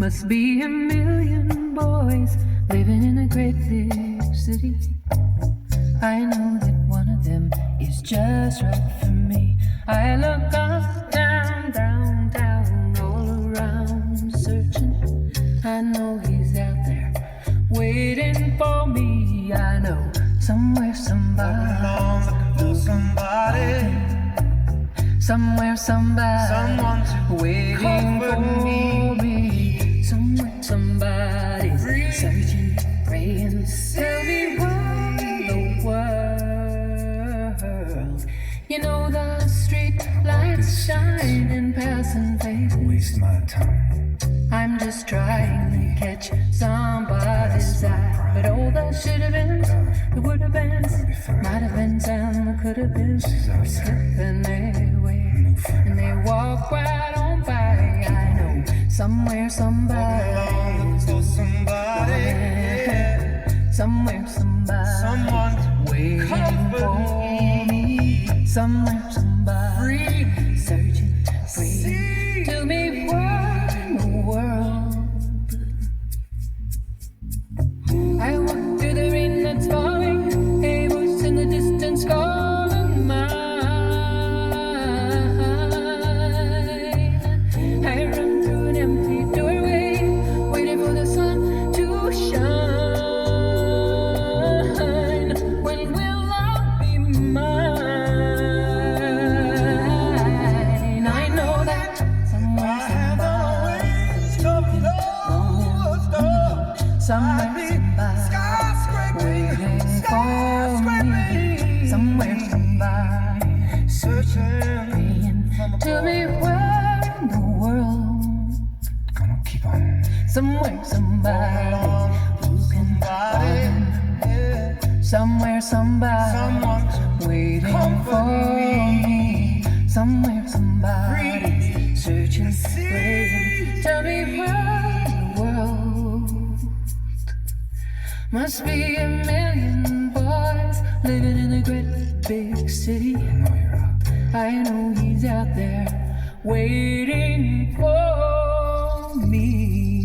Must be a million boys living in a great big city. I know that one of them is just right for me. I look up, down, down, down, all around searching. I know he's out there waiting for me. I know somewhere somebody, somewhere somebody, someone to waiting for me. Somewhere somebody's searching, praying. Tell me what in the world. You know the street lights shine and passing faces. waste my time. I'm just trying to catch somebody's eye. But all that should have been, it would have been, might have been, and could have been, slipping away. And they walk right on by. I know somewhere somebody, somewhere somebody, Someone waiting for me. Somewhere somebody, searching, praying. Tell me what in the world. I walk through the rain that's falling, a voice in the distance calling mine. I run through an empty doorway, waiting for the sun to shine. When will I be mine? I know that somewhere somebody, waiting for me. Somewhere somebody, searching, praying. Tell me where in the world. Gonna keep on. Somewhere somebody, who can find. Somewhere somebody, waiting for me. Somewhere somebody, searching, praying. Tell me where in the world. Must be a million boys living in a great big city. I know you're out there. I know he's out there waiting for me.